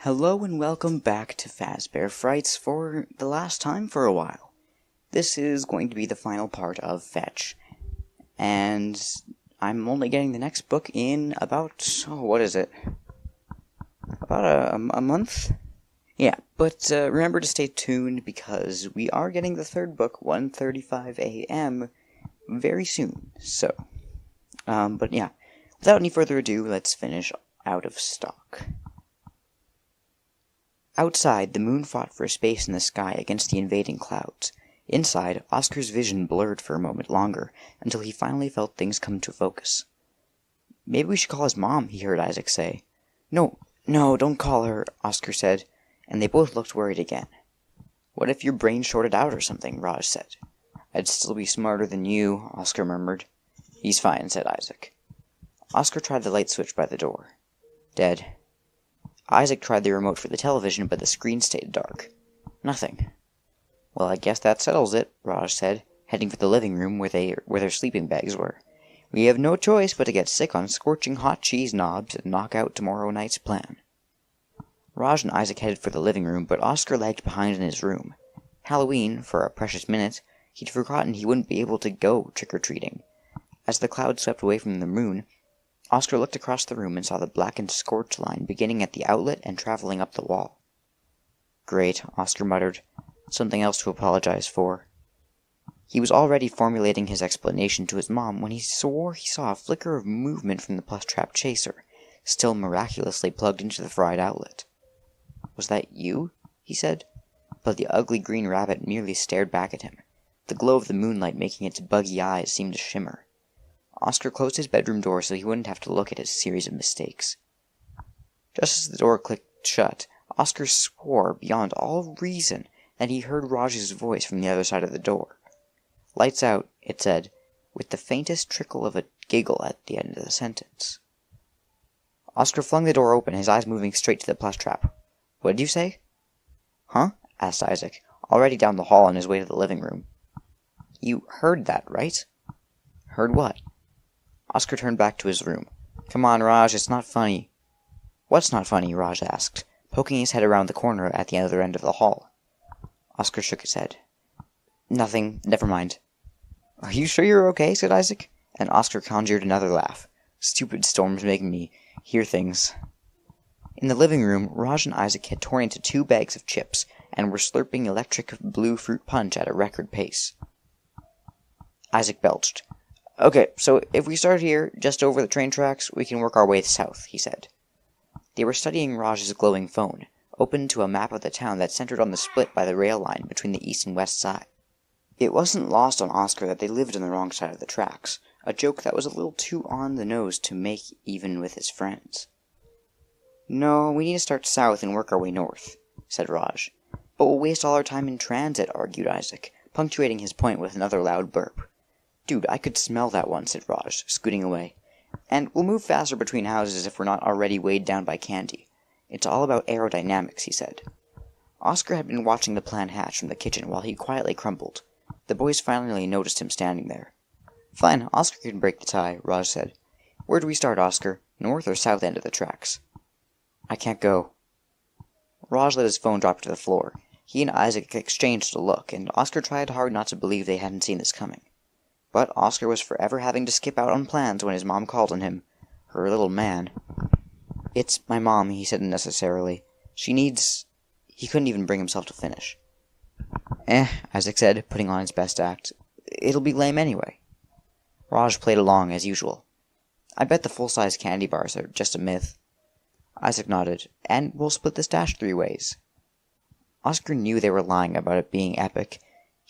Hello and welcome back to Fazbear Frights for the last time for a while. This is going to be the final part of Fetch, and I'm only getting the next book in about, About a month? Yeah, but remember to stay tuned because we are getting the third book, 1:35 a.m., very soon, so. But yeah, without any further ado, let's finish Out of Stock. Outside, the moon fought for space in the sky against the invading clouds. Inside, Oscar's vision blurred for a moment longer, until he finally felt things come to focus. "Maybe we should call his mom," he heard Isaac say. No, don't call her," Oscar said, and they both looked worried again. "What if your brain shorted out or something?" Raj said. "I'd still be smarter than you," Oscar murmured. "He's fine," said Isaac. Oscar tried the light switch by the door. Dead. Isaac tried the remote for the television, but the screen stayed dark. Nothing. "Well, I guess that settles it," Raj said, heading for the living room where their sleeping bags were. "We have no choice but to get sick on scorching hot cheese knobs and knock out tomorrow night's plan." Raj and Isaac headed for the living room, but Oscar lagged behind in his room. Halloween, for a precious minute, he'd forgotten he wouldn't be able to go trick-or-treating. As the clouds swept away from the moon, Oscar looked across the room and saw the blackened scorch line beginning at the outlet and traveling up the wall. "Great," Oscar muttered. "Something else to apologize for." He was already formulating his explanation to his mom when he swore he saw a flicker of movement from the plush-trap chaser, still miraculously plugged into the fried outlet. "Was that you?" he said, but the ugly green rabbit merely stared back at him, the glow of the moonlight making its buggy eyes seem to shimmer. Oscar closed his bedroom door so he wouldn't have to look at his series of mistakes. Just as the door clicked shut, Oscar swore, beyond all reason, that he heard Raj's voice from the other side of the door. "Lights out," it said, with the faintest trickle of a giggle at the end of the sentence. Oscar flung the door open, his eyes moving straight to the plush trap. "What did you say?" "Huh?" asked Isaac, already down the hall on his way to the living room. "You heard that, right?" "Heard what?" Oscar turned back to his room. "Come on, Raj, it's not funny." "What's not funny?" Raj asked, poking his head around the corner at the other end of the hall. Oscar shook his head. "Nothing, never mind." "Are you sure you're okay?" said Isaac, and Oscar conjured another laugh. "Stupid storms making me hear things." In the living room, Raj and Isaac had torn into 2 bags of chips, and were slurping electric blue fruit punch at a record pace. Isaac belched. "Okay, so if we start here, just over the train tracks, we can work our way south," he said. They were studying Raj's glowing phone, open to a map of the town that centered on the split by the rail line between the east and west side. It wasn't lost on Oscar that they lived on the wrong side of the tracks, a joke that was a little too on the nose to make even with his friends. "No, we need to start south and work our way north," said Raj. "But we'll waste all our time in transit," argued Isaac, punctuating his point with another loud burp. "Dude, I could smell that one," said Raj, scooting away. "And we'll move faster between houses if we're not already weighed down by candy. It's all about aerodynamics," he said. Oscar had been watching the plan hatch from the kitchen while he quietly crumbled. The boys finally noticed him standing there. "Fine, Oscar can break the tie," Raj said. "Where do we start, Oscar? North or south end of the tracks?" "I can't go." Raj let his phone drop to the floor. He and Isaac exchanged a look, and Oscar tried hard not to believe they hadn't seen this coming. But Oscar was forever having to skip out on plans when his mom called on him. Her little man. "It's my mom," he said unnecessarily. "She needs—" He couldn't even bring himself to finish. Isaac said, putting on his best act. "It'll be lame anyway." Raj played along as usual. "I bet the full-size candy bars are just a myth." Isaac nodded. "And we'll split the stash 3 ways." Oscar knew they were lying about it being epic.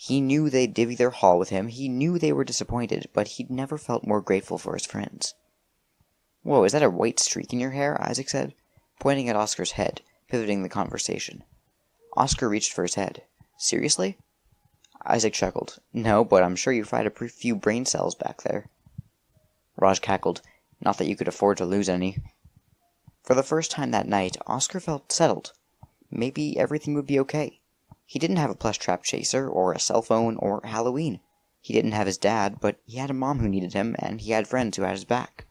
He knew they'd divvy their haul with him, he knew they were disappointed, but he'd never felt more grateful for his friends. "Whoa, is that a white streak in your hair?" Isaac said, pointing at Oscar's head, pivoting the conversation. Oscar reached for his head. "Seriously?" Isaac chuckled. "No, but I'm sure you fried a few brain cells back there." Raj cackled. "Not that you could afford to lose any." For the first time that night, Oscar felt settled. Maybe everything would be okay. He didn't have a plush trap chaser, or a cell phone, or Halloween. He didn't have his dad, but he had a mom who needed him, and he had friends who had his back.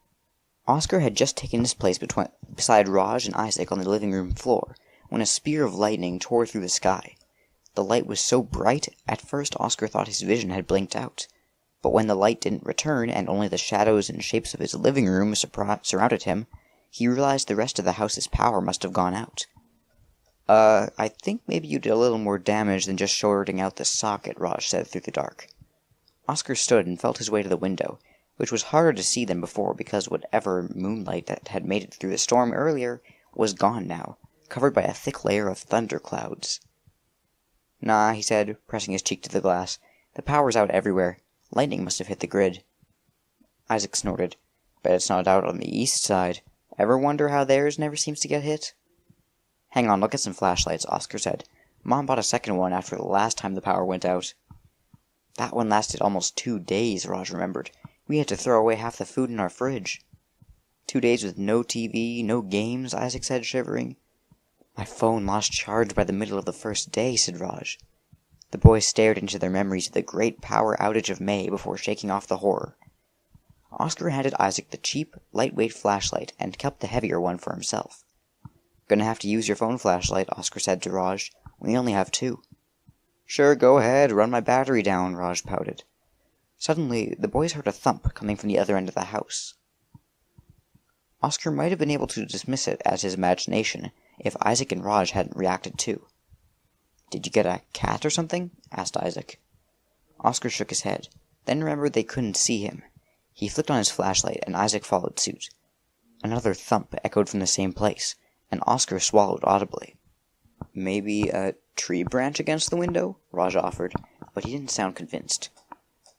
Oscar had just taken his place beside Raj and Isaac on the living room floor, when a spear of lightning tore through the sky. The light was so bright, at first Oscar thought his vision had blinked out. But when the light didn't return, and only the shadows and shapes of his living room surrounded him, he realized the rest of the house's power must have gone out. I think maybe you did a little more damage than just shorting out the socket, Raj said through the dark. Oscar stood and felt his way to the window, which was harder to see than before because whatever moonlight that had made it through the storm earlier was gone now, covered by a thick layer of thunderclouds. Nah, he said, pressing his cheek to the glass. The power's out everywhere. Lightning must have hit the grid. Isaac snorted. Bet it's not out on the east side. Ever wonder how theirs never seems to get hit? Hang on, I'll get some flashlights, Oscar said. Mom bought a second one after the last time the power went out. That one lasted almost 2 days, Raj remembered. We had to throw away half the food in our fridge. 2 days with no TV, no games, Isaac said, shivering. My phone lost charge by the middle of the first day, said Raj. The boys stared into their memories of the great power outage of May before shaking off the horror. Oscar handed Isaac the cheap, lightweight flashlight and kept the heavier one for himself. Gonna have to use your phone flashlight, Oscar said to Raj. We only have 2. Sure, go ahead, run my battery down, Raj pouted. Suddenly, the boys heard a thump coming from the other end of the house. Oscar might have been able to dismiss it as his imagination if Isaac and Raj hadn't reacted too. Did you get a cat or something? Asked Isaac. Oscar shook his head, then remembered they couldn't see him. He flicked on his flashlight, and Isaac followed suit. Another thump echoed from the same place, and Oscar swallowed audibly. Maybe a tree branch against the window? Raj offered, but he didn't sound convinced.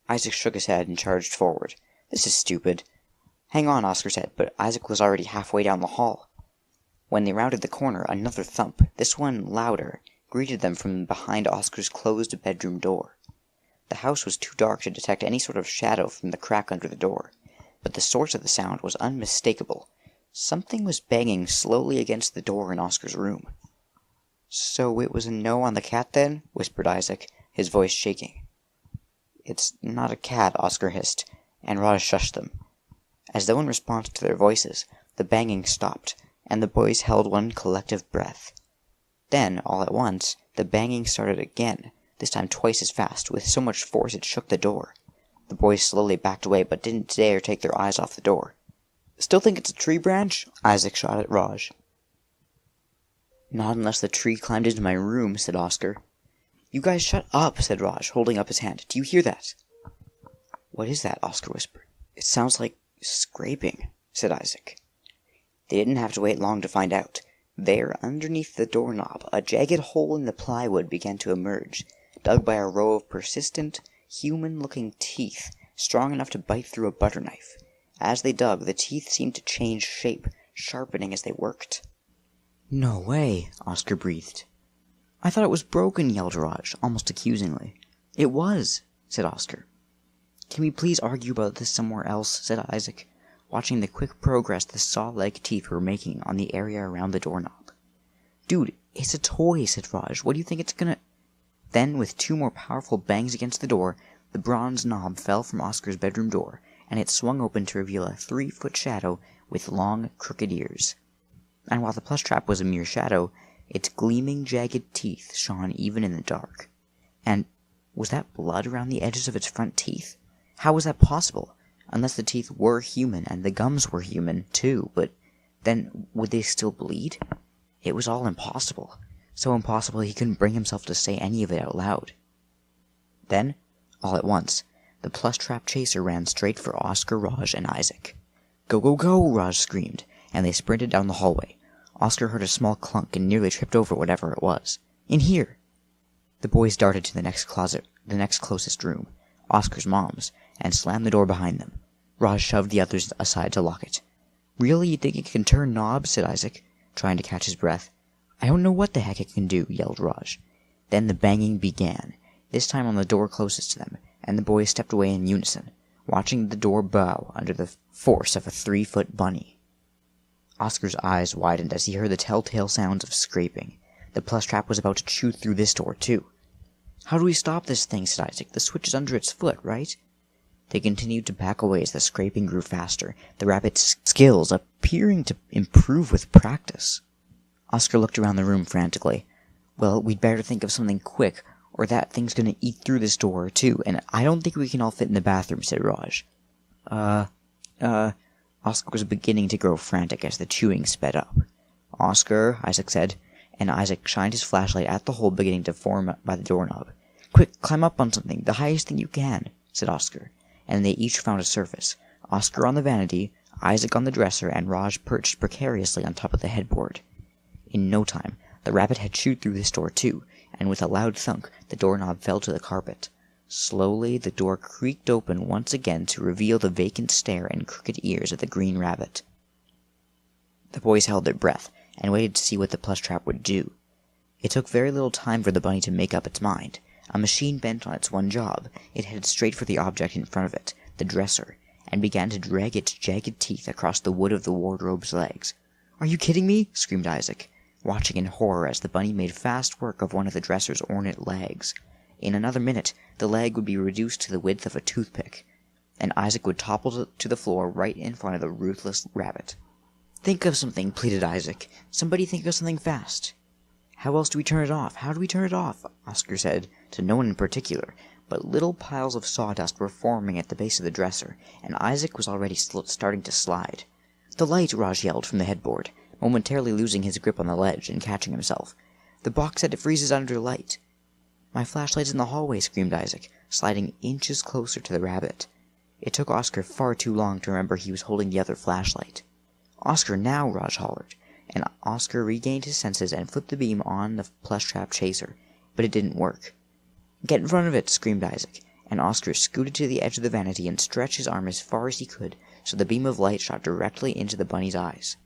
Isaac shook his head and charged forward. This is stupid. Hang on, Oscar said, but Isaac was already halfway down the hall. When they rounded the corner, another thump, this one louder, greeted them from behind Oscar's closed bedroom door. The house was too dark to detect any sort of shadow from the crack under the door, but the source of the sound was unmistakable. Something was banging slowly against the door in Oscar's room. So it was a no on the cat then? Whispered Isaac, his voice shaking. It's not a cat, Oscar hissed, and Raj shushed them. As though in response to their voices, the banging stopped, and the boys held one collective breath. Then, all at once, the banging started again, this time twice as fast, with so much force it shook the door. The boys slowly backed away, but didn't dare take their eyes off the door. Still think it's a tree branch? Isaac shot at Raj. Not unless the tree climbed into my room, said Oscar. You guys shut up, said Raj, holding up his hand. Do you hear that? What is that? Oscar whispered. It sounds like scraping, said Isaac. They didn't have to wait long to find out. There, underneath the doorknob, a jagged hole in the plywood began to emerge, dug by a row of persistent, human-looking teeth, strong enough to bite through a butter knife. As they dug, the teeth seemed to change shape, sharpening as they worked. No way, Oscar breathed. I thought it was broken, yelled Raj, almost accusingly. It was, said Oscar. Can we please argue about this somewhere else, said Isaac, watching the quick progress the saw-like teeth were making on the area around the doorknob. Dude, it's a toy, said Raj. What do you think it's gonna... Then, with 2 more powerful bangs against the door, the bronze knob fell from Oscar's bedroom door, and it swung open to reveal a 3-foot shadow with long, crooked ears. And while the plush trap was a mere shadow, its gleaming, jagged teeth shone even in the dark. And was that blood around the edges of its front teeth? How was that possible? Unless the teeth were human and the gums were human, too, but then would they still bleed? It was all impossible. So impossible he couldn't bring himself to say any of it out loud. Then, all at once, the plush trap chaser ran straight for Oscar, Raj, and Isaac. Go, go, go, Raj screamed, and they sprinted down the hallway. Oscar heard a small clunk and nearly tripped over whatever it was. In here! The boys darted to the next closet, the next closest room, Oscar's mom's, and slammed the door behind them. Raj shoved the others aside to lock it. Really, you think it can turn knobs? Said Isaac, trying to catch his breath. I don't know what the heck it can do, yelled Raj. Then the banging began, this time on the door closest to them, and the boys stepped away in unison, watching the door bow under the force of a 3-foot bunny. Oscar's eyes widened as he heard the telltale sounds of scraping. The plush trap was about to chew through this door, too. How do we stop this thing? Said Isaac. The switch is under its foot, right? They continued to back away as the scraping grew faster, the rabbit's skills appearing to improve with practice. Oscar looked around the room frantically. Well, we'd better think of something quick, or that thing's gonna eat through this door, too, and I don't think we can all fit in the bathroom, said Raj. Oscar was beginning to grow frantic as the chewing sped up. Oscar, Isaac said, and Isaac shined his flashlight at the hole beginning to form by the doorknob. Quick, climb up on something, the highest thing you can, said Oscar, and they each found a surface. Oscar on the vanity, Isaac on the dresser, and Raj perched precariously on top of the headboard. In no time, the rabbit had chewed through this door too, and with a loud thunk, the doorknob fell to the carpet. Slowly, the door creaked open once again to reveal the vacant stare and crooked ears of the green rabbit. The boys held their breath, and waited to see what the plush trap would do. It took very little time for the bunny to make up its mind. A machine bent on its one job. It headed straight for the object in front of it, the dresser, and began to drag its jagged teeth across the wood of the wardrobe's legs. "Are you kidding me?" screamed Isaac, watching in horror as the bunny made fast work of one of the dresser's ornate legs. In another minute, the leg would be reduced to the width of a toothpick, and Isaac would topple to the floor right in front of the ruthless rabbit. "Think of something," pleaded Isaac. "Somebody think of something fast." "How else do we turn it off? How do we turn it off?" Oscar said, to no one in particular, but little piles of sawdust were forming at the base of the dresser, and Isaac was already starting to slide. "The light!" Raj yelled from the headboard, momentarily losing his grip on the ledge and catching himself. "The box said it freezes under light." "My flashlight's in the hallway," screamed Isaac, sliding inches closer to the rabbit. It took Oscar far too long to remember he was holding the other flashlight. "Oscar, now!" Raj hollered, and Oscar regained his senses and flipped the beam on the plush trap chaser, but it didn't work. "Get in front of it!" screamed Isaac, and Oscar scooted to the edge of the vanity and stretched his arm as far as he could so the beam of light shot directly into the bunny's eyes.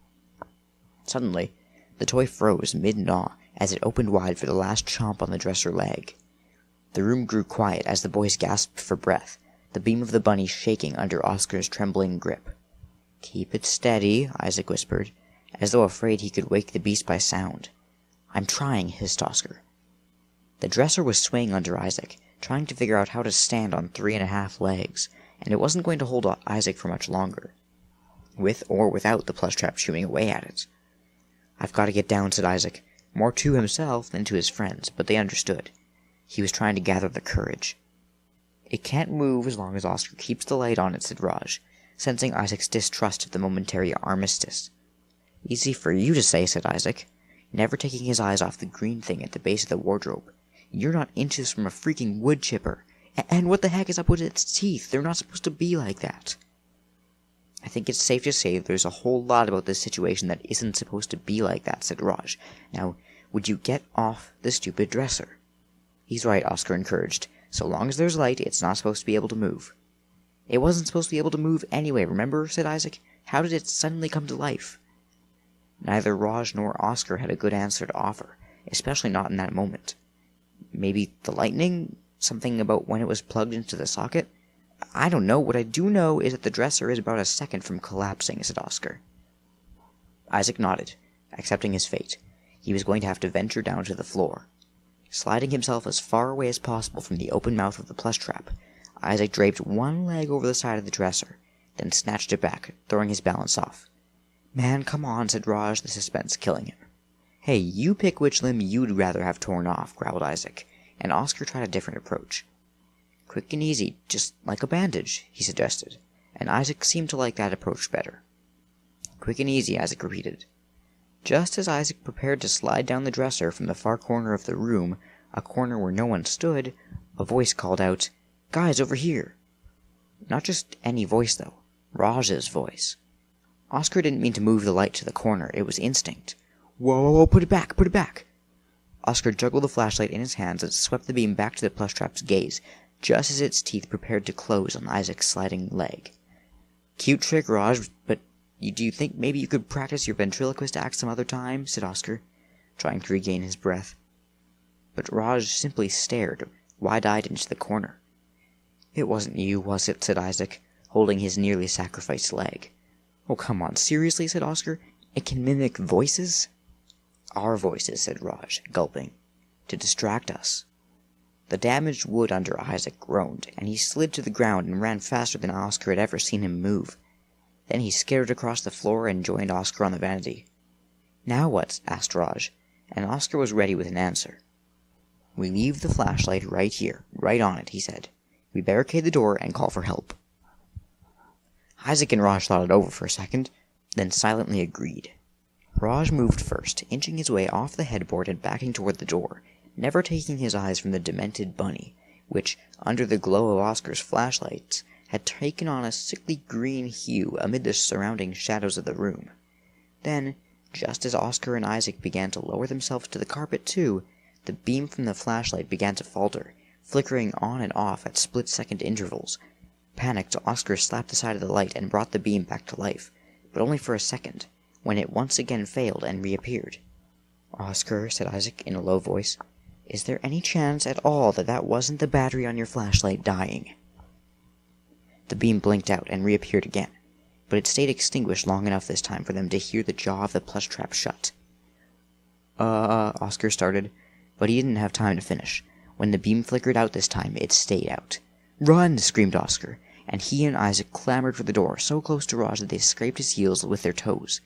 Suddenly, the toy froze mid-gnaw as it opened wide for the last chomp on the dresser leg. The room grew quiet as the boys gasped for breath, the beam of the bunny shaking under Oscar's trembling grip. "Keep it steady," Isaac whispered, as though afraid he could wake the beast by sound. "I'm trying," hissed Oscar. The dresser was swaying under Isaac, trying to figure out how to stand on 3.5 legs, and it wasn't going to hold Isaac for much longer, with or without the plush trap chewing away at it. "I've got to get down," said Isaac, more to himself than to his friends, but they understood. He was trying to gather the courage. "It can't move as long as Oscar keeps the light on it," said Raj, sensing Isaac's distrust of the momentary armistice. "Easy for you to say," said Isaac, never taking his eyes off the green thing at the base of the wardrobe. "You're not inches from a freaking wood chipper. And what the heck is up with its teeth? They're not supposed to be like that." "I think it's safe to say there's a whole lot about this situation that isn't supposed to be like that," said Raj. "Now, would you get off the stupid dresser?" "He's right," Oscar encouraged. "So long as there's light, it's not supposed to be able to move." "It wasn't supposed to be able to move anyway, remember?" said Isaac. "How did it suddenly come to life?" Neither Raj nor Oscar had a good answer to offer, especially not in that moment. Maybe the lightning? Something about when it was plugged into the socket? "I don't know. What I do know is that the dresser is about a second from collapsing," said Oscar. Isaac nodded, accepting his fate. He was going to have to venture down to the floor. Sliding himself as far away as possible from the open mouth of the plush trap, Isaac draped one leg over the side of the dresser, then snatched it back, throwing his balance off. "Man, come on," said Raj, the suspense killing him. "Hey, you pick which limb you'd rather have torn off," growled Isaac, and Oscar tried a different approach. "Quick and easy, just like a bandage," he suggested, and Isaac seemed to like that approach better. "Quick and easy," Isaac repeated. Just as Isaac prepared to slide down the dresser from the far corner of the room, a corner where no one stood, a voice called out, "Guys, over here!" Not just any voice, though. Raj's voice. Oscar didn't mean to move the light to the corner. It was instinct. "Whoa, put it back, put it back!" Oscar juggled the flashlight in his hands and swept the beam back to the plush trap's gaze, just as its teeth prepared to close on Isaac's sliding leg. "Cute trick, Raj, but do you think maybe you could practice your ventriloquist act some other time?" said Oscar, trying to regain his breath. But Raj simply stared, wide-eyed into the corner. "It wasn't you, was it?" said Isaac, holding his nearly sacrificed leg. "Oh, come on, seriously?" said Oscar. "It can mimic voices?" "Our voices," said Raj, gulping, "to distract us." The damaged wood under Isaac groaned, and he slid to the ground and ran faster than Oscar had ever seen him move. Then he skittered across the floor and joined Oscar on the vanity. "Now what?" asked Raj, and Oscar was ready with an answer. "We leave the flashlight right here, right on it," he said. "We barricade the door and call for help." Isaac and Raj thought it over for a second, then silently agreed. Raj moved first, inching his way off the headboard and backing toward the door, never taking his eyes from the demented bunny, which, under the glow of Oscar's flashlights, had taken on a sickly green hue amid the surrounding shadows of the room. Then, just as Oscar and Isaac began to lower themselves to the carpet too, the beam from the flashlight began to falter, flickering on and off at split-second intervals. Panicked, Oscar slapped the side of the light and brought the beam back to life, but only for a second, when it once again failed and reappeared. "Oscar," said Isaac in a low voice, "is there any chance at all that wasn't the battery on your flashlight dying?" The beam blinked out and reappeared again, but it stayed extinguished long enough this time for them to hear the jaw of the plush trap shut. Oscar started, but he didn't have time to finish. When the beam flickered out this time, it stayed out. "Run!" screamed Oscar, and he and Isaac clambered for the door, so close to Raj that they scraped his heels with their toes.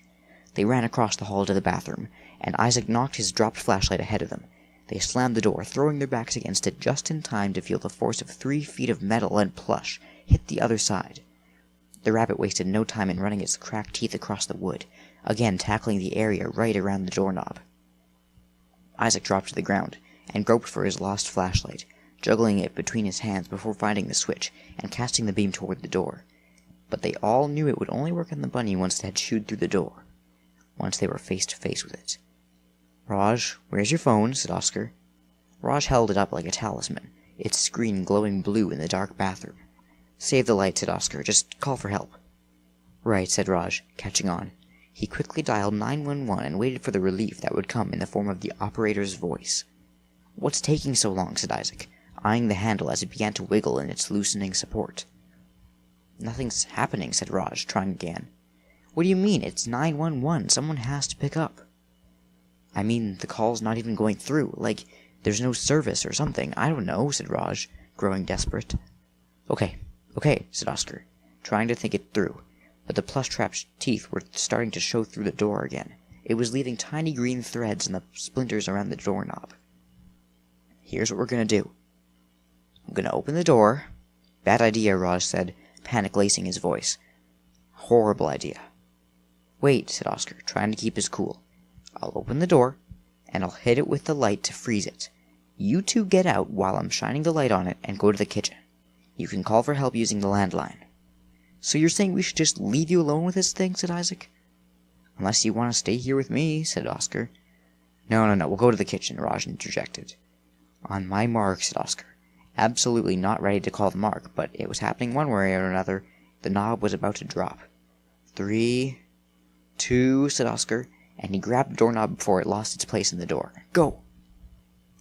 They ran across the hall to the bathroom, and Isaac knocked his dropped flashlight ahead of them. They slammed the door, throwing their backs against it just in time to feel the force of 3 feet of metal and plush hit the other side. The rabbit wasted no time in running its cracked teeth across the wood, again tackling the area right around the doorknob. Isaac dropped to the ground and groped for his lost flashlight, juggling it between his hands before finding the switch and casting the beam toward the door. But they all knew it would only work on the bunny once it had shooed through the door, once they were face to face with it. "Raj, where's your phone?" said Oscar. Raj held it up like a talisman, its screen glowing blue in the dark bathroom. "Save the light," said Oscar. "Just call for help." "Right," said Raj, catching on. He quickly dialed 911 and waited for the relief that would come in the form of the operator's voice. "What's taking so long?" said Isaac, eyeing the handle as it began to wiggle in its loosening support. "Nothing's happening," said Raj, trying again. "What do you mean? It's 911. Someone has to pick up." "I mean, the call's not even going through. Like, there's no service or something. I don't know," said Raj, growing desperate. Okay, said Oscar, trying to think it through, but the plush trap's teeth were starting to show through the door again. It was leaving tiny green threads in the splinters around the doorknob. "Here's what we're gonna do. I'm gonna open the door." "Bad idea," Raj said, panic lacing his voice. "Horrible idea." "Wait," said Oscar, trying to keep his cool. "I'll open the door, and I'll hit it with the light to freeze it. You two get out while I'm shining the light on it and go to the kitchen. You can call for help using the landline." "So you're saying we should just leave you alone with this thing?" said Isaac. "Unless you want to stay here with me," said Oscar. No, we'll go to the kitchen," Raj interjected. "On my mark," said Oscar, absolutely not ready to call the mark, but it was happening one way or another. The knob was about to drop. 3, 2, said Oscar, and he grabbed the doorknob before it lost its place in the door. "Go!"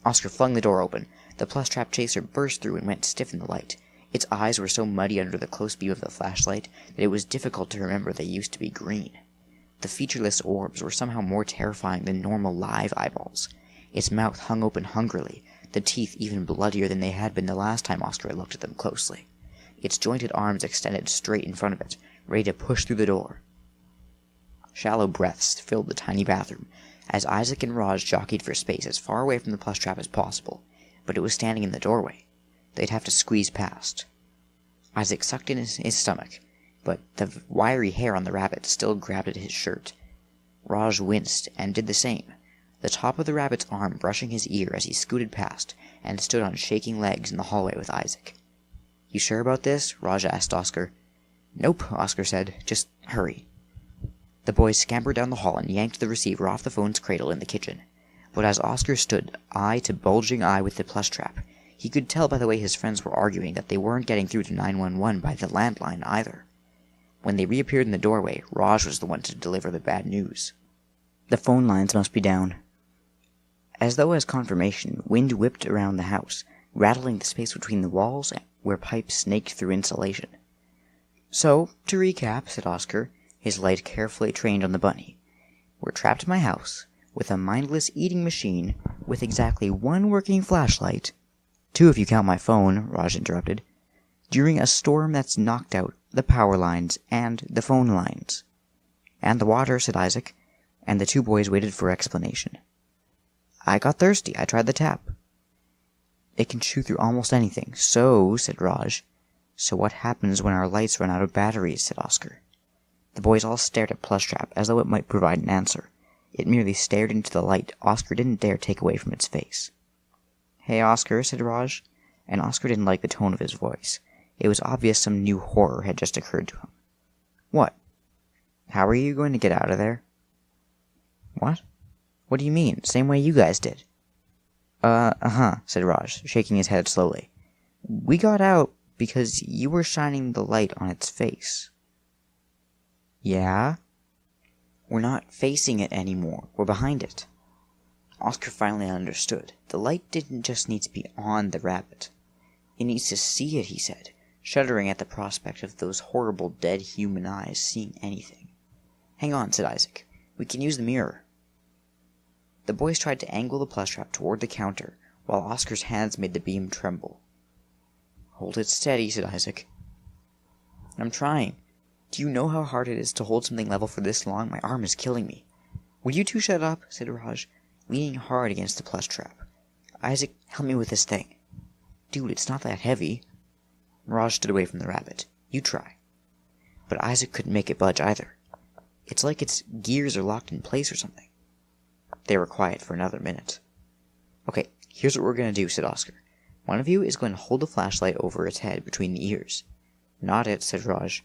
Oscar flung the door open. The plush trap chaser burst through and went stiff in the light. Its eyes were so muddy under the close beam of the flashlight that it was difficult to remember they used to be green. The featureless orbs were somehow more terrifying than normal live eyeballs. Its mouth hung open hungrily, the teeth even bloodier than they had been the last time Oscar had looked at them closely. Its jointed arms extended straight in front of it, ready to push through the door. Shallow breaths filled the tiny bathroom, as Isaac and Raj jockeyed for space as far away from the plush trap as possible, but it was standing in the doorway. They'd have to squeeze past. Isaac sucked in his stomach, but the wiry hair on the rabbit still grabbed at his shirt. Raj winced and did the same, the top of the rabbit's arm brushing his ear as he scooted past and stood on shaking legs in the hallway with Isaac. "You sure about this?" Raj asked Oscar. "Nope," Oscar said. "Just hurry." The boys scampered down the hall and yanked the receiver off the phone's cradle in the kitchen. But as Oscar stood eye to bulging eye with the plush trap, he could tell by the way his friends were arguing that they weren't getting through to 911 by the landline either. When they reappeared in the doorway, Raj was the one to deliver the bad news. "The phone lines must be down." As though as confirmation, wind whipped around the house, rattling the space between the walls where pipes snaked through insulation. "So, to recap," said Oscar, his light carefully trained on the bunny. "We're trapped in my house, with a mindless eating machine, with exactly one working flashlight—" "2 if you count my phone," Raj interrupted. "During a storm that's knocked out the power lines and the phone lines." "And the water," said Isaac. and the two boys waited for explanation. "I got thirsty. I tried the tap." "It can chew through almost anything. So," said Raj. "So what happens when our lights run out of batteries?" said Oscar. The boys all stared at Plushtrap as though it might provide an answer. It merely stared into the light Oscar didn't dare take away from its face. "Hey, Oscar," said Raj, and Oscar didn't like the tone of his voice. It was obvious some new horror had just occurred to him. "What? How are you going to get out of there?" "What? What do you mean? Same way you guys did." Said Raj, shaking his head slowly. "We got out because you were shining the light on its face." "Yeah?" "We're not facing it anymore. We're behind it." Oscar finally understood. The light didn't just need to be on the rabbit. "It needs to see it," he said, shuddering at the prospect of those horrible dead human eyes seeing anything. "Hang on," said Isaac. "We can use the mirror." The boys tried to angle the Plushtrap toward the counter, while Oscar's hands made the beam tremble. "Hold it steady," said Isaac. "I'm trying. Do you know how hard it is to hold something level for this long? My arm is killing me." "Would you two shut up?" said Raj, leaning hard against the Plushtrap. "Isaac, help me with this thing." "Dude, it's not that heavy." Raj stood away from the rabbit. "You try." But Isaac couldn't make it budge either. "It's like its gears are locked in place or something." They were quiet for another minute. "Okay, here's what we're going to do," said Oscar. "One of you is going to hold the flashlight over its head between the ears." "Not it," said Raj.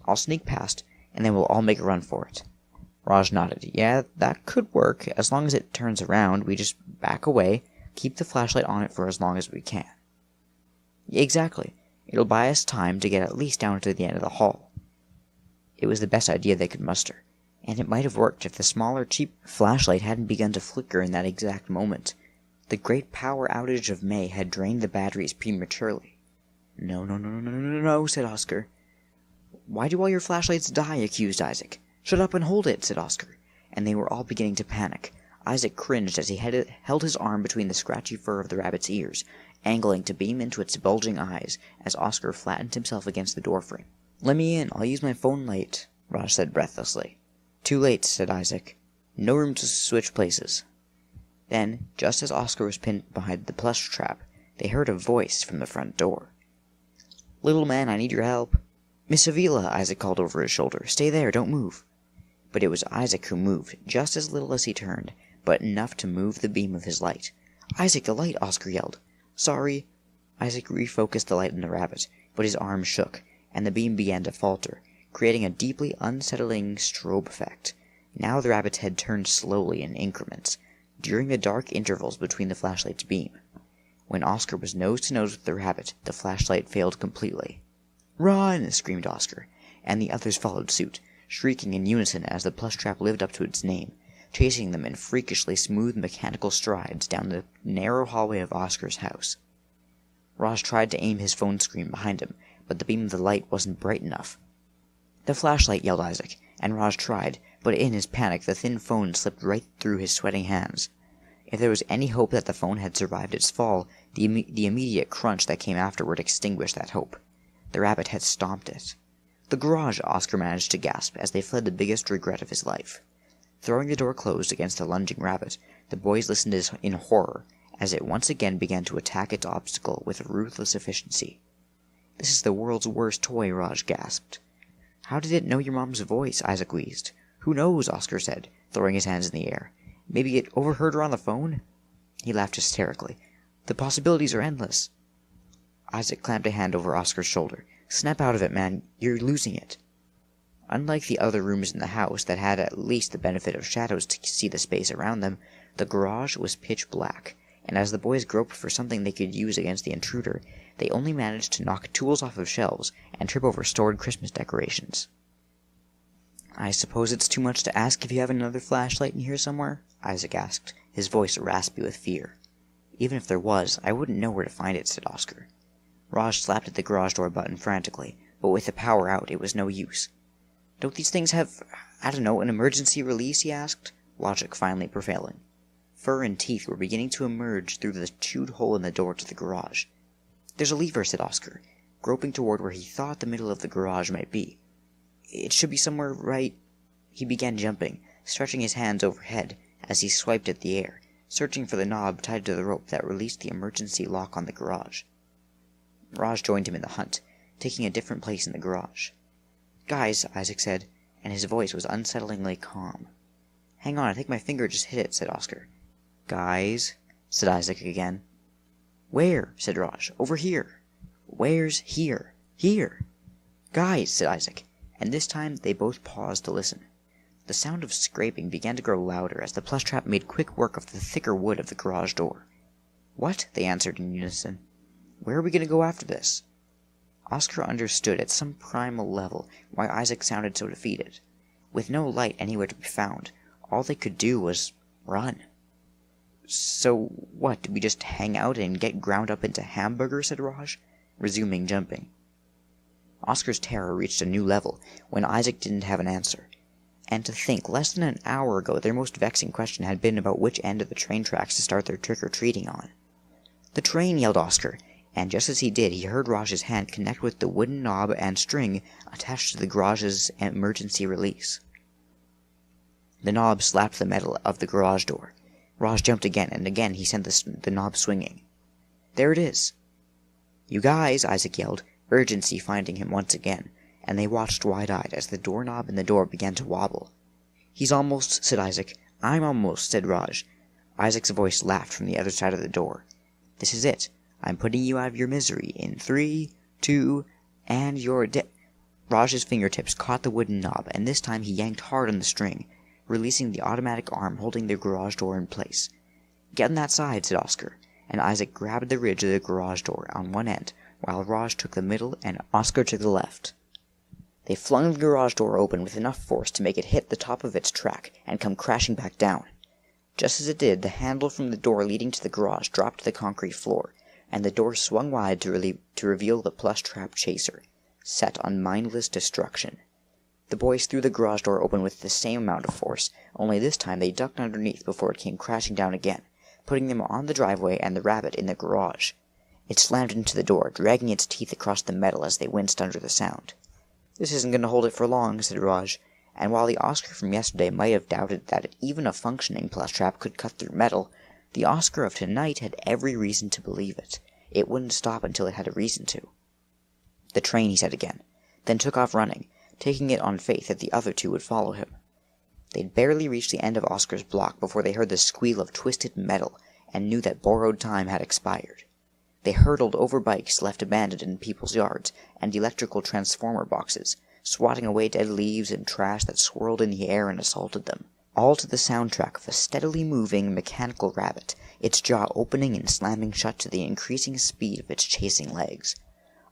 "I'll sneak past, and then we'll all make a run for it." Raj nodded. "Yeah, that could work. As long as it turns around, we just back away, keep the flashlight on it for as long as we can." "Exactly. It'll buy us time to get at least down to the end of the hall." It was the best idea they could muster, and it might have worked if the smaller, cheap flashlight hadn't begun to flicker in that exact moment. The great power outage of May had drained the batteries prematurely. No, said Oscar. "Why do all your flashlights die?" accused Isaac. "Shut up and hold it," said Oscar, and they were all beginning to panic. Isaac cringed as he held his arm between the scratchy fur of the rabbit's ears, angling to beam into its bulging eyes as Oscar flattened himself against the doorframe. "Let me in, I'll use my phone light," Raj said breathlessly. "Too late," said Isaac. "No room to switch places." Then, just as Oscar was pinned behind the plush trap, they heard a voice from the front door. "Little man, I need your help." "Miss Avila," Isaac called over his shoulder. "Stay there, don't move." But it was Isaac who moved, just as little as he turned, but enough to move the beam of his light. "Isaac, the light!" Oscar yelled. "Sorry." Isaac refocused the light on the rabbit, but his arm shook, and the beam began to falter, creating a deeply unsettling strobe effect. Now the rabbit's head turned slowly in increments, during the dark intervals between the flashlight's beam. When Oscar was nose to nose with the rabbit, the flashlight failed completely. "Run!" screamed Oscar, and the others followed suit, shrieking in unison as the plush trap lived up to its name, chasing them in freakishly smooth mechanical strides down the narrow hallway of Oscar's house. Raj tried to aim his phone screen behind him, but the beam of the light wasn't bright enough. "The flashlight!" yelled Isaac, and Raj tried, but in his panic the thin phone slipped right through his sweating hands. If there was any hope that the phone had survived its fall, the immediate crunch that came afterward extinguished that hope. The rabbit had stomped it. "The garage!" Oscar managed to gasp as they fled the biggest regret of his life. Throwing the door closed against the lunging rabbit, the boys listened in horror as it once again began to attack its obstacle with ruthless efficiency. "This is the world's worst toy," Raj gasped. "How did it know your mom's voice?" Isaac wheezed. "Who knows?" Oscar said, throwing his hands in the air. "Maybe it overheard her on the phone?" He laughed hysterically. "The possibilities are endless." Isaac clamped a hand over Oscar's shoulder. "Snap out of it, man. You're losing it." Unlike the other rooms in the house that had at least the benefit of shadows to see the space around them, the garage was pitch black, and as the boys groped for something they could use against the intruder, they only managed to knock tools off of shelves and trip over stored Christmas decorations. "I suppose it's too much to ask if you have another flashlight in here somewhere?" Isaac asked, his voice raspy with fear. "Even if there was, I wouldn't know where to find it," said Oscar. Raj slapped at the garage door button frantically, but with the power out, it was no use. "Don't these things have, an emergency release?" he asked, logic finally prevailing. Fur and teeth were beginning to emerge through the chewed hole in the door to the garage. "There's a lever," said Oscar, groping toward where he thought the middle of the garage might be. "It should be somewhere right—" He began jumping, stretching his hands overhead as he swiped at the air, searching for the knob tied to the rope that released the emergency lock on the garage. Raj joined him in the hunt, taking a different place in the garage. "Guys," Isaac said, and his voice was unsettlingly calm. "Hang on, I think my finger just hit it," said Oscar. "Guys," said Isaac again. "Where?" said Raj. "Over here." "Where's here?" "Here." "Guys," said Isaac, and this time they both paused to listen. The sound of scraping began to grow louder as the plush trap made quick work of the thicker wood of the garage door. "What?" they answered in unison. "Where are we going to go after this?" Oscar understood at some primal level why Isaac sounded so defeated. With no light anywhere to be found, all they could do was run. "So what, do we just hang out and get ground up into hamburger?" said Raj, resuming jumping. Oscar's terror reached a new level when Isaac didn't have an answer. And to think, less than an hour ago their most vexing question had been about which end of the train tracks to start their trick-or-treating on. "The train!" yelled Oscar, and just as he did, he heard Raj's hand connect with the wooden knob and string attached to the garage's emergency release. The knob slapped the metal of the garage door. Raj jumped again, and again he sent the knob swinging. "There it is!" "You guys!" Isaac yelled, urgency finding him once again, and they watched wide-eyed as the doorknob in the door began to wobble. "He's almost," said Isaac. "I'm almost," said Raj. Isaac's voice laughed from the other side of the door. "This is it. I'm putting you out of your misery in 3, 2, and you're dead." Raj's fingertips caught the wooden knob, and this time he yanked hard on the string, releasing the automatic arm holding the garage door in place. "Get on that side," said Oscar, and Isaac grabbed the ridge of the garage door on one end, while Raj took the middle and Oscar took the left. They flung the garage door open with enough force to make it hit the top of its track and come crashing back down. Just as it did, the handle from the door leading to the garage dropped to the concrete floor, and the door swung wide to reveal the plush trap chaser, set on mindless destruction. The boys threw the garage door open with the same amount of force, only this time they ducked underneath before it came crashing down again, putting them on the driveway and the rabbit in the garage. It slammed into the door, dragging its teeth across the metal as they winced under the sound. "This isn't going to hold it for long," said Raj, and while the Oscar from yesterday might have doubted that even a functioning plush trap could cut through metal, the Oscar of tonight had every reason to believe it. It wouldn't stop until it had a reason to. "The train," he said again, then took off running, taking it on faith that the other two would follow him. They'd barely reached the end of Oscar's block before they heard the squeal of twisted metal and knew that borrowed time had expired. They hurtled over bikes left abandoned in people's yards and electrical transformer boxes, swatting away dead leaves and trash that swirled in the air and assaulted them, all to the soundtrack of a steadily moving mechanical rabbit, its jaw opening and slamming shut to the increasing speed of its chasing legs.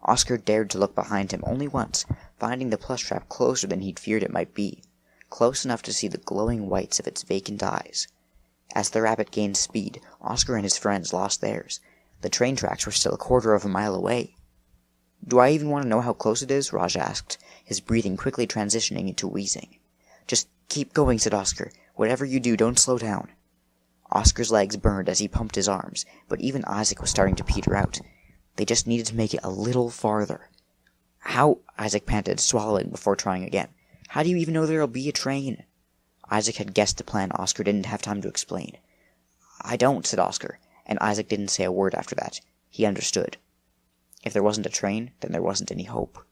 Oscar dared to look behind him only once, finding the plush trap closer than he'd feared it might be, close enough to see the glowing whites of its vacant eyes. As the rabbit gained speed, Oscar and his friends lost theirs. The train tracks were still a quarter of a mile away. "Do I even want to know how close it is?" Raj asked, his breathing quickly transitioning into wheezing. "Just keep going," said Oscar. "Whatever you do, don't slow down." Oscar's legs burned as he pumped his arms, but even Isaac was starting to peter out. They just needed to make it a little farther. "How?" Isaac panted, swallowing before trying again. "How do you even know there'll be a train?" Isaac had guessed the plan Oscar didn't have time to explain. "I don't," said Oscar, and Isaac didn't say a word after that. He understood. If there wasn't a train, then there wasn't any hope.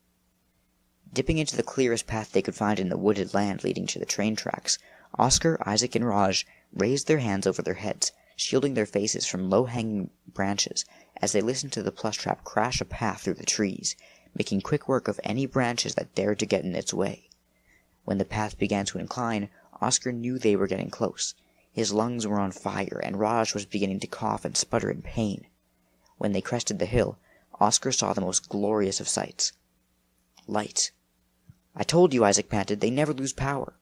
Dipping into the clearest path they could find in the wooded land leading to the train tracks, Oscar, Isaac, and Raj raised their hands over their heads, shielding their faces from low-hanging branches as they listened to the plush trap crash a path through the trees, making quick work of any branches that dared to get in its way. When the path began to incline, Oscar knew they were getting close. His lungs were on fire, and Raj was beginning to cough and sputter in pain. When they crested the hill, Oscar saw the most glorious of sights. Light. "I told you," Isaac panted, "they never lose power."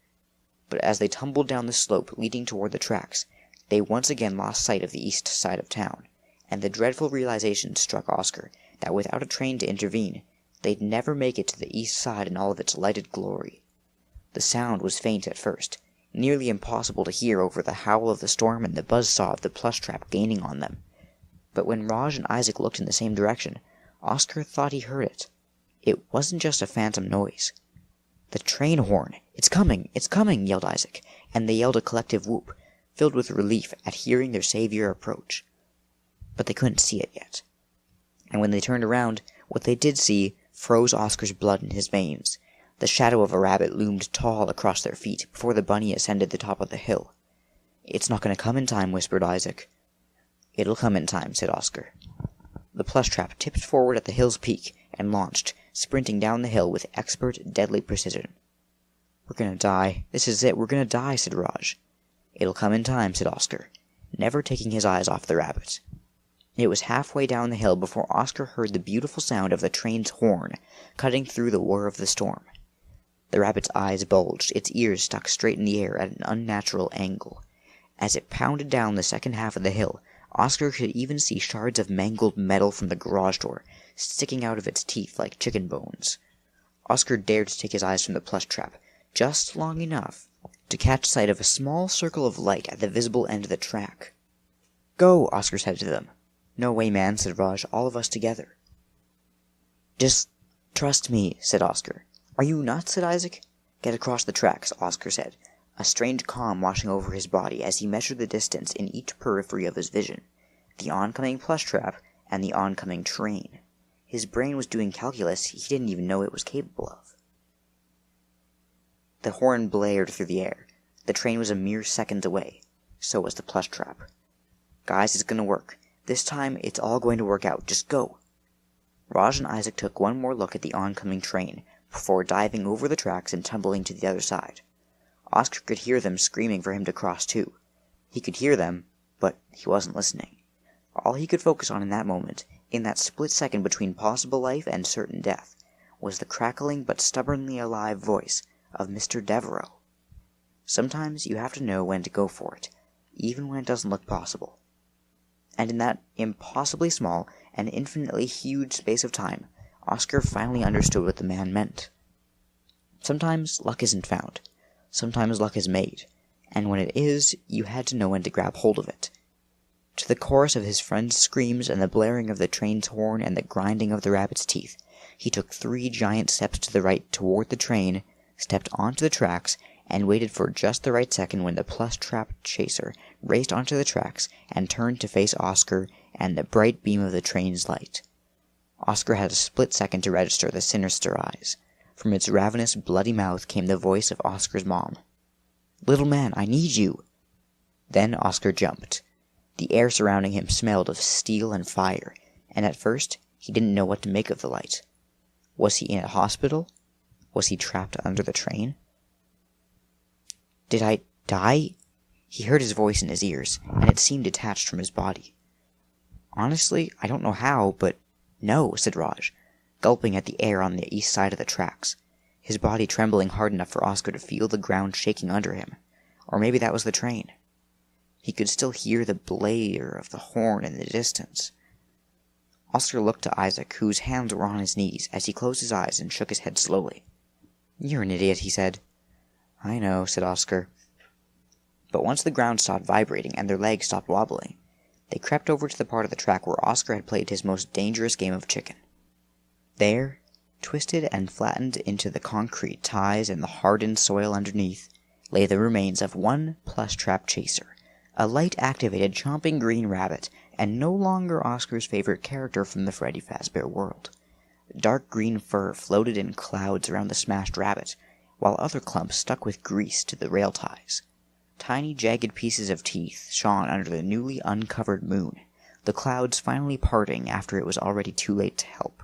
But as they tumbled down the slope leading toward the tracks, they once again lost sight of the east side of town, and the dreadful realization struck Oscar that without a train to intervene, they'd never make it to the east side in all of its lighted glory. The sound was faint at first, nearly impossible to hear over the howl of the storm and the buzzsaw of the plush trap gaining on them. But when Raj and Isaac looked in the same direction, Oscar thought he heard it. It wasn't just a phantom noise. "The train horn! It's coming! It's coming!" yelled Isaac, and they yelled a collective whoop, filled with relief at hearing their savior approach. But they couldn't see it yet. And when they turned around, what they did see froze Oscar's blood in his veins. The shadow of a rabbit loomed tall across their feet before the bunny ascended the top of the hill. "It's not going to come in time," whispered Isaac. "It'll come in time," said Oscar. The plush trap tipped forward at the hill's peak and launched, sprinting down the hill with expert, deadly precision. "We're going to die. This is it. We're going to die," said Raj. "It'll come in time," said Oscar, never taking his eyes off the rabbit. It was halfway down the hill before Oscar heard the beautiful sound of the train's horn cutting through the whir of the storm. The rabbit's eyes bulged, its ears stuck straight in the air at an unnatural angle. As it pounded down the second half of the hill, Oscar could even see shards of mangled metal from the garage door sticking out of its teeth like chicken bones. Oscar dared to take his eyes from the plush trap, just long enough to catch sight of a small circle of light at the visible end of the track. "Go," Oscar said to them. "No way, man," said Raj, "all of us together." "Just trust me," said Oscar. "Are you nuts?" said Isaac. "Get across the tracks," Oscar said, a strange calm washing over his body as he measured the distance in each periphery of his vision, the oncoming plush trap and the oncoming train. His brain was doing calculus he didn't even know it was capable of. The horn blared through the air. The train was a mere second away. So was the plush trap. "Guys, it's gonna work. This time, it's all going to work out. Just go." Raj and Isaac took one more look at the oncoming train before diving over the tracks and tumbling to the other side. Oscar could hear them screaming for him to cross too. He could hear them, but he wasn't listening. All he could focus on in that moment, in that split second between possible life and certain death, was the crackling but stubbornly alive voice of Mr. Devereaux. Sometimes you have to know when to go for it, even when it doesn't look possible. And in that impossibly small and infinitely huge space of time, Oscar finally understood what the man meant. Sometimes luck isn't found. Sometimes luck is made, and when it is, you had to know when to grab hold of it. To the chorus of his friend's screams and the blaring of the train's horn and the grinding of the rabbit's teeth, he took 3 giant steps to the right toward the train, stepped onto the tracks, and waited for just the right second when the plush trap chaser raced onto the tracks and turned to face Oscar and the bright beam of the train's light. Oscar had a split second to register the sinister eyes. From its ravenous, bloody mouth came the voice of Oscar's mom. "Little man, I need you!" Then Oscar jumped. The air surrounding him smelled of steel and fire, and at first he didn't know what to make of the light. Was he in a hospital? Was he trapped under the train? "Did I die?" He heard his voice in his ears, and it seemed detached from his body. "Honestly, I don't know how, but no," said Raj, gulping at the air on the east side of the tracks, his body trembling hard enough for Oscar to feel the ground shaking under him. Or maybe that was the train. He could still hear the blare of the horn in the distance. Oscar looked to Isaac, whose hands were on his knees, as he closed his eyes and shook his head slowly. "You're an idiot," he said. "I know," said Oscar. But once the ground stopped vibrating and their legs stopped wobbling, they crept over to the part of the track where Oscar had played his most dangerous game of chicken. There, twisted and flattened into the concrete ties and the hardened soil underneath, lay the remains of one plush trap chaser, a light-activated chomping green rabbit, and no longer Oscar's favorite character from the Freddy Fazbear world. Dark green fur floated in clouds around the smashed rabbit, while other clumps stuck with grease to the rail ties. Tiny jagged pieces of teeth shone under the newly uncovered moon, the clouds finally parting after it was already too late to help.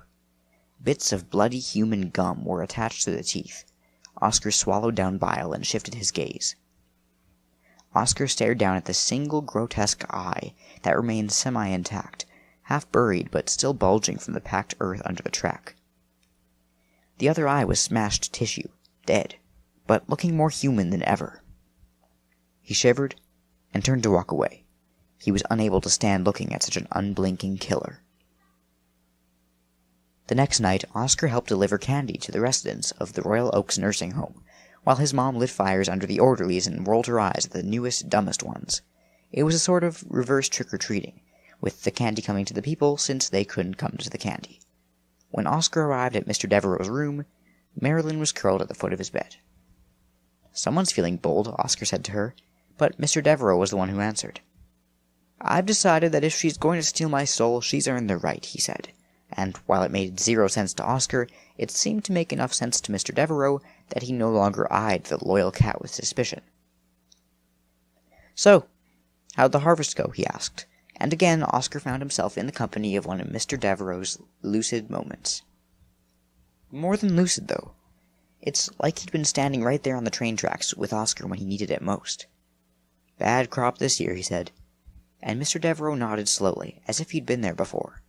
Bits of bloody human gum were attached to the teeth. Oscar swallowed down bile and shifted his gaze. Oscar stared down at the single grotesque eye that remained semi-intact, half buried but still bulging from the packed earth under the track. The other eye was smashed tissue, dead, but looking more human than ever. He shivered and turned to walk away. He was unable to stand looking at such an unblinking killer. The next night, Oscar helped deliver candy to the residents of the Royal Oaks nursing home, while his mom lit fires under the orderlies and rolled her eyes at the newest, dumbest ones. It was a sort of reverse trick-or-treating, with the candy coming to the people since they couldn't come to the candy. When Oscar arrived at Mr. Devereaux's room, Marilyn was curled at the foot of his bed. "Someone's feeling bold," Oscar said to her, but Mr. Devereaux was the one who answered. "I've decided that if she's going to steal my soul, she's earned the right," he said, and while it made 0 sense to Oscar, it seemed to make enough sense to Mr. Devereaux that he no longer eyed the loyal cat with suspicion. "So, how'd the harvest go?" he asked, and again Oscar found himself in the company of one of Mr. Devereaux's lucid moments. More than lucid, though. It's like he'd been standing right there on the train tracks with Oscar when he needed it most. "Bad crop this year," he said, and Mr. Devereaux nodded slowly, as if he'd been there before.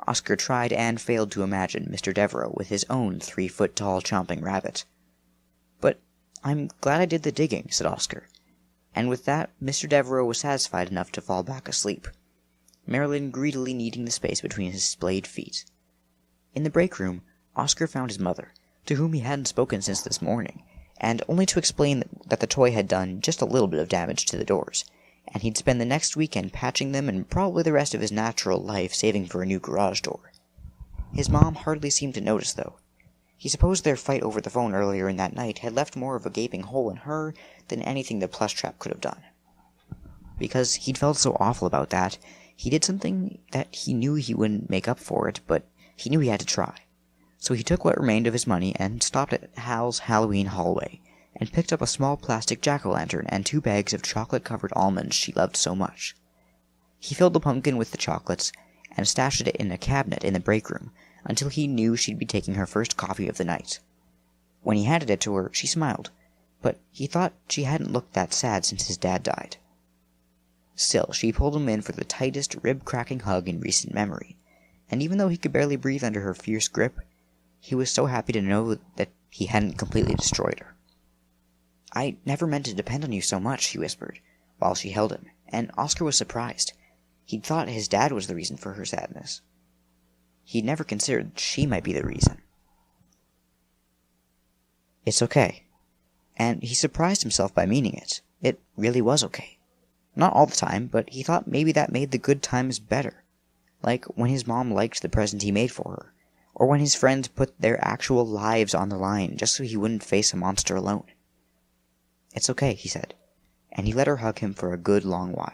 Oscar tried and failed to imagine Mr. Devereaux with his own 3-foot-tall chomping rabbit. "But I'm glad I did the digging," said Oscar, and with that Mr. Devereaux was satisfied enough to fall back asleep, Marilyn greedily kneading the space between his splayed feet. In the break room, Oscar found his mother, to whom he hadn't spoken since this morning, and only to explain that the toy had done just a little bit of damage to the doors, and he'd spend the next weekend patching them and probably the rest of his natural life saving for a new garage door. His mom hardly seemed to notice, though. He supposed their fight over the phone earlier in that night had left more of a gaping hole in her than anything the plush trap could have done. Because he'd felt so awful about that, he did something that he knew he wouldn't make up for it, but he knew he had to try. So he took what remained of his money and stopped at Hal's Halloween hallway, and picked up a small plastic jack-o'-lantern and 2 bags of chocolate-covered almonds she loved so much. He filled the pumpkin with the chocolates, and stashed it in a cabinet in the break room, until he knew she'd be taking her first coffee of the night. When he handed it to her, she smiled, but he thought she hadn't looked that sad since his dad died. Still, she pulled him in for the tightest, rib-cracking hug in recent memory, and even though he could barely breathe under her fierce grip, he was so happy to know that he hadn't completely destroyed her. "I never meant to depend on you so much," she whispered, while she held him, and Oscar was surprised. He'd thought his dad was the reason for her sadness. He'd never considered she might be the reason. "It's okay." And he surprised himself by meaning it. It really was okay. Not all the time, but he thought maybe that made the good times better. Like when his mom liked the present he made for her, or when his friends put their actual lives on the line just so he wouldn't face a monster alone. "It's okay," he said, and he let her hug him for a good long while.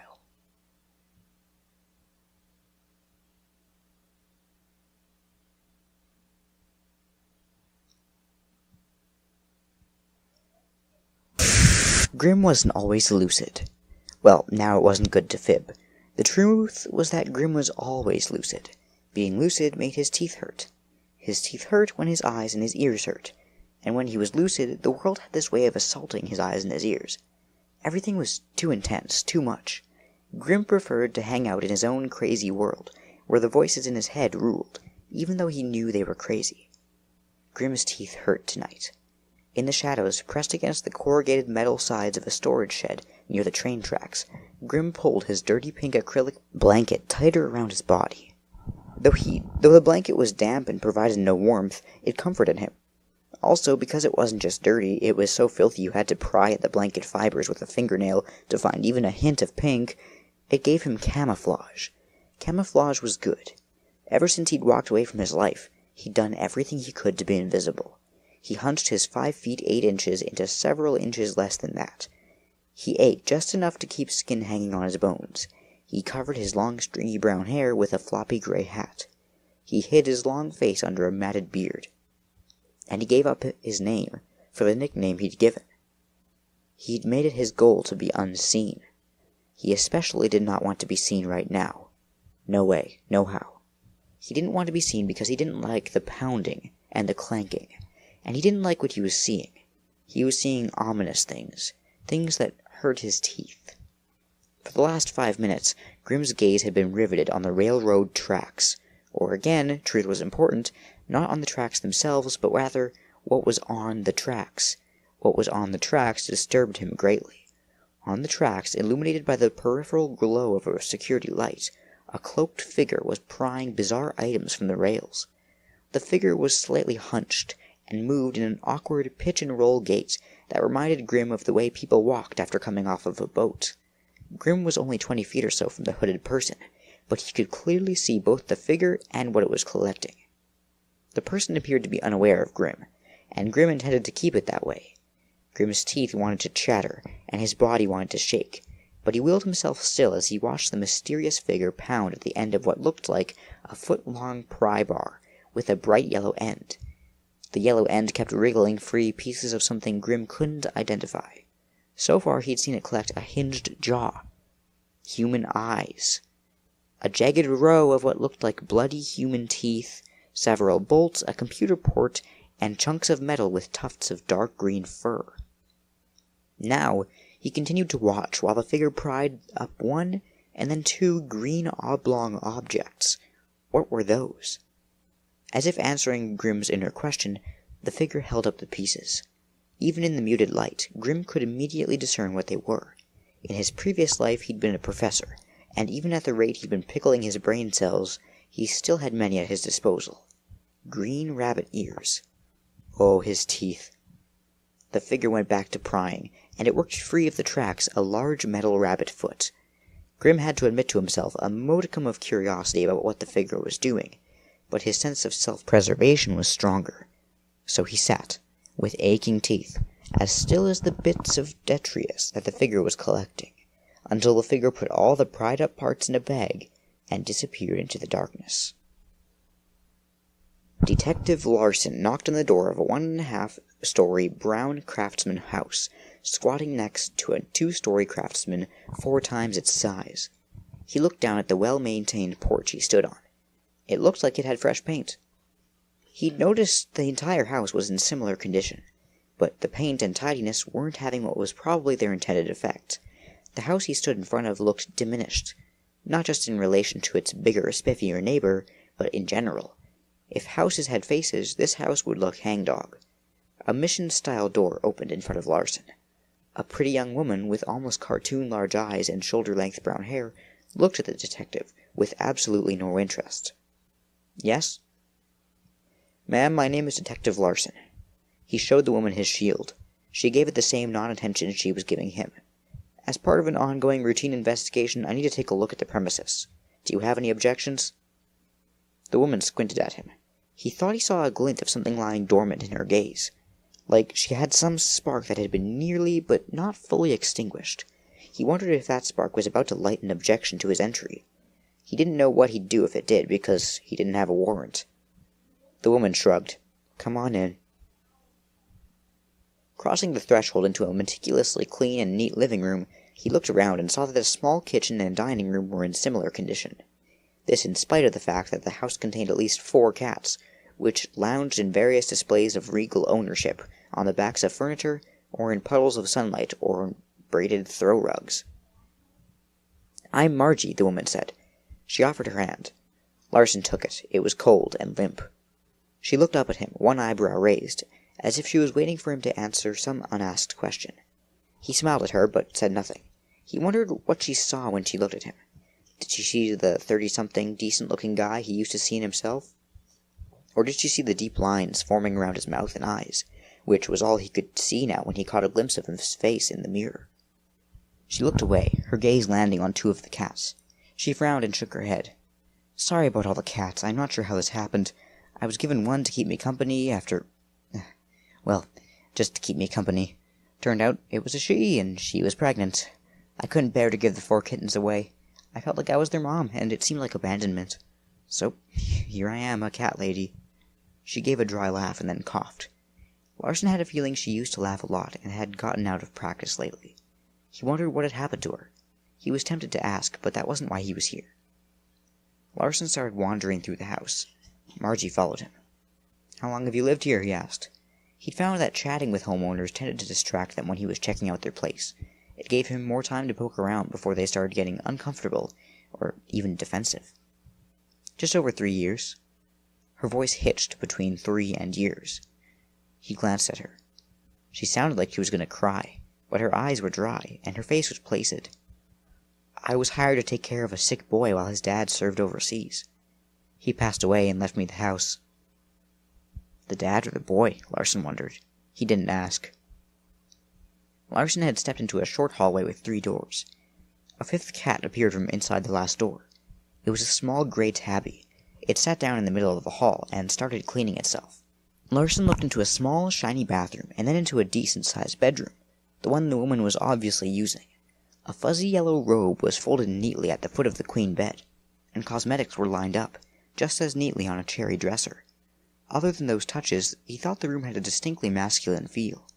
Grim wasn't always lucid. Well, now it wasn't good to fib. The truth was that Grim was always lucid. Being lucid made his teeth hurt. His teeth hurt when his eyes and his ears hurt, and when he was lucid, the world had this way of assaulting his eyes and his ears. Everything was too intense, too much. Grim preferred to hang out in his own crazy world, where the voices in his head ruled, even though he knew they were crazy. Grim's teeth hurt tonight. In the shadows, pressed against the corrugated metal sides of a storage shed near the train tracks, Grim pulled his dirty pink acrylic blanket tighter around his body. Though the blanket was damp and provided no warmth, it comforted him. Also, because it wasn't just dirty, it was so filthy you had to pry at the blanket fibers with a fingernail to find even a hint of pink, it gave him camouflage. Camouflage was good. Ever since he'd walked away from his life, he'd done everything he could to be invisible. He hunched his 5 feet 8 inches into several inches less than that. He ate just enough to keep skin hanging on his bones. He covered his long stringy brown hair with a floppy gray hat. He hid his long face under a matted beard. And he gave up his name for the nickname he'd given. He'd made it his goal to be unseen. He especially did not want to be seen right now. No way, no how. He didn't want to be seen because he didn't like the pounding and the clanking. And he didn't like what he was seeing. He was seeing ominous things, things that hurt his teeth. For the last 5 minutes, Grim's gaze had been riveted on the railroad tracks, or again, truth was important, not on the tracks themselves, but rather what was on the tracks. What was on the tracks disturbed him greatly. On the tracks, illuminated by the peripheral glow of a security light, a cloaked figure was prying bizarre items from the rails. The figure was slightly hunched, and moved in an awkward pitch-and-roll gait that reminded Grim of the way people walked after coming off of a boat. Grim was only 20 feet or so from the hooded person, but he could clearly see both the figure and what it was collecting. The person appeared to be unaware of Grim, and Grim intended to keep it that way. Grimm's teeth wanted to chatter, and his body wanted to shake, but he willed himself still as he watched the mysterious figure pound at the end of what looked like a foot-long pry bar with a bright yellow end. The yellow end kept wriggling free pieces of something Grimm couldn't identify. So far he'd seen it collect a hinged jaw, human eyes, a jagged row of what looked like bloody human teeth, several bolts, a computer port, and chunks of metal with tufts of dark green fur. Now he continued to watch while the figure pried up one and then two green oblong objects. What were those? As if answering Grimm's inner question, the figure held up the pieces. Even in the muted light, Grimm could immediately discern what they were. In his previous life he'd been a professor, and even at the rate he'd been pickling his brain cells, he still had many at his disposal. Green rabbit ears. Oh, his teeth. The figure went back to prying, and it worked free of the tracks a large metal rabbit foot. Grimm had to admit to himself a modicum of curiosity about what the figure was doing, but his sense of self-preservation was stronger. So he sat, with aching teeth, as still as the bits of detritus that the figure was collecting, until the figure put all the pried-up parts in a bag and disappeared into the darkness. Detective Larson knocked on the door of a 1.5-story brown craftsman house, squatting next to a 2-story craftsman 4 times its size. He looked down at the well-maintained porch he stood on. It looked like it had fresh paint. He'd noticed the entire house was in similar condition, but the paint and tidiness weren't having what was probably their intended effect. The house he stood in front of looked diminished, not just in relation to its bigger, spiffier neighbor, but in general. If houses had faces, this house would look hangdog. A mission-style door opened in front of Larson. A pretty young woman with almost cartoon-large eyes and shoulder-length brown hair looked at the detective with absolutely no interest. "Yes?" "Ma'am, my name is Detective Larson." He showed the woman his shield. She gave it the same non-attention she was giving him. "As part of an ongoing routine investigation, I need to take a look at the premises. Do you have any objections?" The woman squinted at him. He thought he saw a glint of something lying dormant in her gaze, like she had some spark that had been nearly but not fully extinguished. He wondered if that spark was about to light an objection to his entry. He didn't know what he'd do if it did, because he didn't have a warrant. The woman shrugged. "Come on in." Crossing the threshold into a meticulously clean and neat living room, he looked around and saw that the small kitchen and dining room were in similar condition. This in spite of the fact that the house contained at least 4 cats, which lounged in various displays of regal ownership on the backs of furniture, or in puddles of sunlight, or braided throw rugs. "I'm Margie," the woman said. She offered her hand. Larson took it. It was cold and limp. She looked up at him, one eyebrow raised, as if she was waiting for him to answer some unasked question. He smiled at her, but said nothing. He wondered what she saw when she looked at him. Did she see the 30-something, decent-looking guy he used to see in himself? Or did she see the deep lines forming around his mouth and eyes, which was all he could see now when he caught a glimpse of his face in the mirror? She looked away, her gaze landing on 2 of the cats. She frowned and shook her head. "Sorry about all the cats. I'm not sure how this happened. I was given one to keep me company after... well, just to keep me company. Turned out it was a she, and she was pregnant. I couldn't bear to give the 4 kittens away. I felt like I was their mom, and it seemed like abandonment. So, here I am, a cat lady." She gave a dry laugh and then coughed. Larson had a feeling she used to laugh a lot and had gotten out of practice lately. He wondered what had happened to her. He was tempted to ask, but that wasn't why he was here. Larson started wandering through the house. Margie followed him. "How long have you lived here?" he asked. He'd found that chatting with homeowners tended to distract them when he was checking out their place. It gave him more time to poke around before they started getting uncomfortable, or even defensive. "Just over 3 years." Her voice hitched between 3 and years. He glanced at her. She sounded like she was going to cry, but her eyes were dry, and her face was placid. "I was hired to take care of a sick boy while his dad served overseas. He passed away and left me the house." The dad or the boy, Larson wondered. He didn't ask. Larson had stepped into a short hallway with 3 doors. A 5th cat appeared from inside the last door. It was a small gray tabby. It sat down in the middle of the hall and started cleaning itself. Larson looked into a small, shiny bathroom, and then into a decent-sized bedroom, the one the woman was obviously using. A fuzzy yellow robe was folded neatly at the foot of the queen bed, and cosmetics were lined up, just as neatly on a cherry dresser. Other than those touches, he thought the room had a distinctly masculine feel.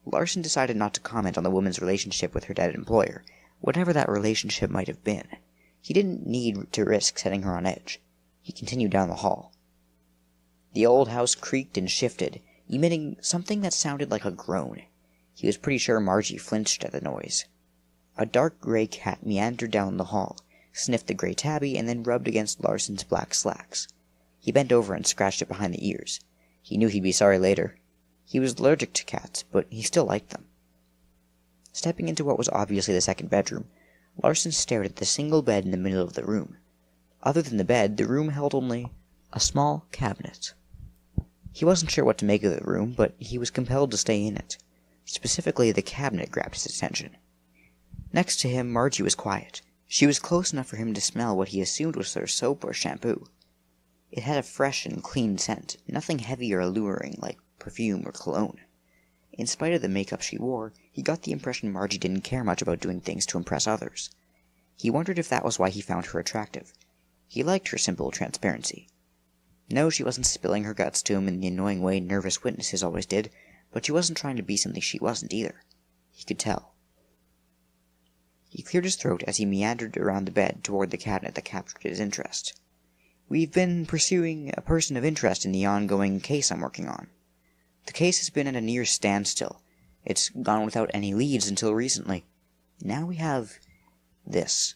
Larson decided not to comment on the woman's relationship with her dead employer, whatever that relationship might have been. He didn't need to risk setting her on edge. He continued down the hall. The old house creaked and shifted, emitting something that sounded like a groan. He was pretty sure Margie flinched at the noise. A dark gray cat meandered down the hall, sniffed the gray tabby, and then rubbed against Larson's black slacks. He bent over and scratched it behind the ears. He knew he'd be sorry later. He was allergic to cats, but he still liked them. Stepping into what was obviously the second bedroom, Larson stared at the single bed in the middle of the room. Other than the bed, the room held only a small cabinet. He wasn't sure what to make of the room, but he was compelled to stay in it. Specifically, the cabinet grabbed his attention. Next to him, Margie was quiet. She was close enough for him to smell what he assumed was their soap or shampoo. It had a fresh and clean scent, nothing heavy or alluring like perfume or cologne. In spite of the makeup she wore, he got the impression Margie didn't care much about doing things to impress others. He wondered if that was why he found her attractive. He liked her simple transparency. No, she wasn't spilling her guts to him in the annoying way nervous witnesses always did, but she wasn't trying to be something she wasn't either. He could tell. He cleared his throat as he meandered around the bed toward the cabinet that captured his interest. "We've been pursuing a person of interest in the ongoing case I'm working on. The case has been at a near standstill. It's gone without any leads until recently. Now we have this."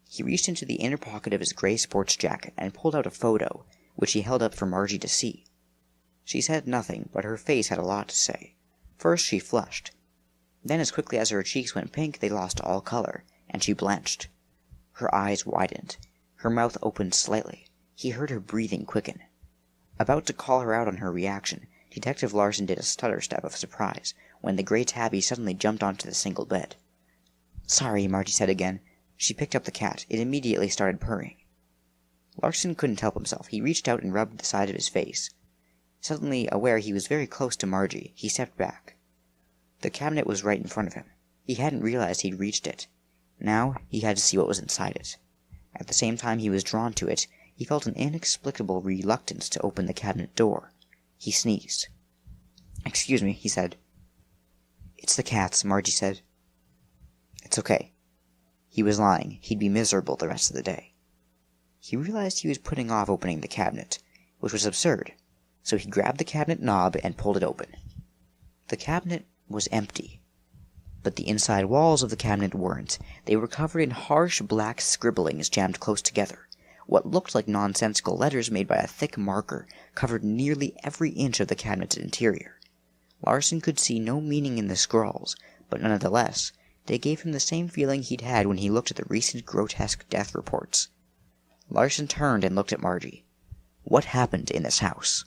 He reached into the inner pocket of his gray sports jacket and pulled out a photo, which he held up for Margie to see. She said nothing, but her face had a lot to say. First she flushed. Then as quickly as her cheeks went pink, they lost all color, and she blanched. Her eyes widened. Her mouth opened slightly. He heard her breathing quicken. About to call her out on her reaction, Detective Larson did a stutter step of surprise, when the gray tabby suddenly jumped onto the single bed. "Sorry," Margie said again. She picked up the cat. It immediately started purring. Larson couldn't help himself. He reached out and rubbed the side of his face. Suddenly aware he was very close to Margie, he stepped back. The cabinet was right in front of him. He hadn't realized he'd reached it. Now he had to see what was inside it. At the same time he was drawn to it, he felt an inexplicable reluctance to open the cabinet door. He sneezed. "Excuse me," he said. "It's the cats," Margie said. "It's okay." He was lying. He'd be miserable the rest of the day. He realized he was putting off opening the cabinet, which was absurd, so he grabbed the cabinet knob and pulled it open. The cabinet was empty. But the inside walls of the cabinet weren't. They were covered in harsh black scribblings jammed close together. What looked like nonsensical letters made by a thick marker covered nearly every inch of the cabinet's interior. Larson could see no meaning in the scrawls, but nonetheless, they gave him the same feeling he'd had when he looked at the recent grotesque death reports. Larson turned and looked at Margie. "What happened in this house?"